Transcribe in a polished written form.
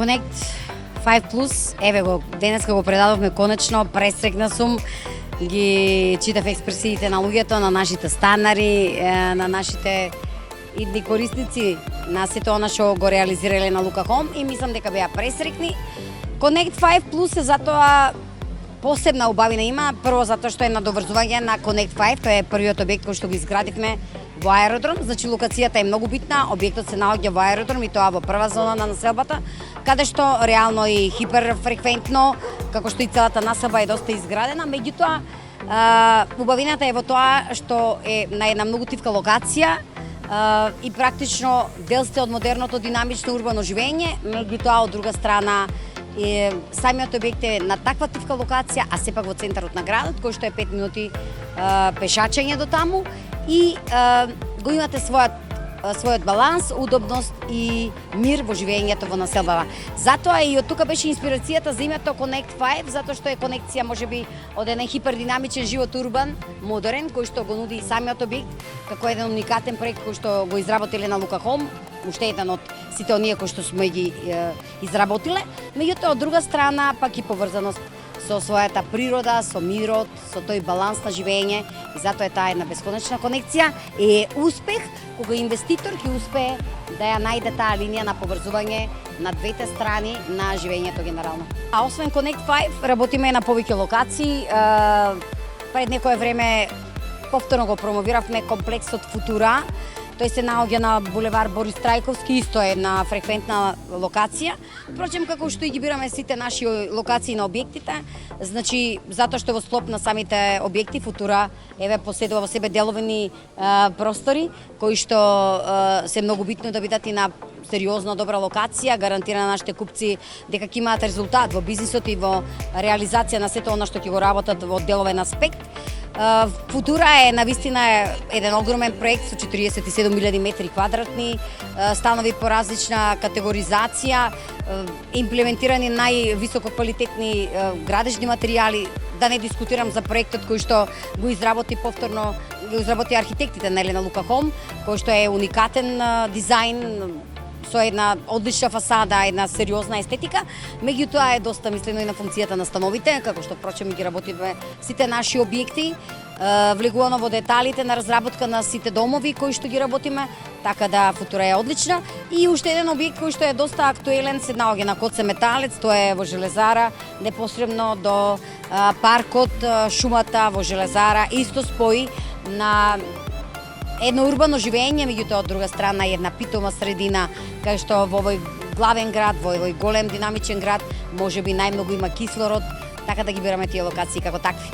Connect 5 Plus, еве го, денеска го предадовме конечно, пресрекна сум, ги читав експресиите на луѓето, на нашите станари, на нашите идни корисници, на сето она што го реализирале на Лука Хом и мислам дека беа пресрекни. Connect 5 Plus е затоа посебна убавина има, прво затоа што е надоврзување на Connect 5, тоа е првиот објект кој што го изградивме во аеродром, значи локацијата е многу битна, објектот се наоѓа во аеродром и тоа во прва зона на населбата, каде што реално и хиперфреквентно, како што и целата населба е доста изградена, меѓутоа убавината е во тоа што е на една многу тивка локација и практично дел сте од модерното динамично урбано живење, меѓутоа од друга страна самиот објект е на таква тивка локација, а сепак во центарот на градот, кој што е 5 минути пешачење до таму и го имате својот баланс, удобност и мир во живењето во населбава. Затоа и од тука беше инспирацијата за името Connect 5, затоа што е конекција можеби од еден хипердинамичен живот урбан, модерен, кој што го нуди и самиот објект, како еден уникатен проект кој што го изработиле на Лука Хом, уште еден од сите оние кои што сме ги изработиле, меѓутоа од друга страна пак и поврзаност со својата природа, со мирот, со тој баланс на живење и затоа е таа една бесконечна конекција и успех кога инвеститор ќе успее да ја најде таа линија на поврзување на двете страни на живењето генерално. А освен Connect 5 работиме на повеќе локации. Пред некое време повторно го промовиравме комплексот Футура. Тој се наоѓа на булевар Борис Трајковски, исто е една фреквентна локација. Впрочем, како што и ги бираме сите наши локации на објектите, значи затоа што во склоп на самите објекти Футура еве поседува во себе деловени простори кои што се многу битно да бидат и на сериозна добра локација, гарантира на нашите купци дека ќе имаат резултат во бизнисот и во реализација на сето она што ќе го работат во деловен аспект. Футура е навистина еден огромен проект со 47.000 метри квадратни, станови по различна категоризација, имплементирани највисоко квалитетни градежни материјали, да не дискутирам за проектот кој што го изработи повторно, го изработи архитектите на Лука Хом, кој што е уникатен дизајн, со една одлична фасада, една сериозна естетика, меѓутоа е доста мислено и на функцијата на становите, како што впрочем ги работиме сите наши објекти, влегувано во деталите на разработка на сите домови кои што ги работиме, така да Футура е одлична. И уште еден објект кој што е доста актуелен се наоѓа на Коце Металец, тоа е во Железара, непосредно до паркот, шумата во Железара, исто спои на едно урбано живење, меѓутоа од друга страна една питома средина, кај што во овој главен град, во овој голем динамичен град, можеби најмногу има кислород, така да ги бираме тие локации како такви.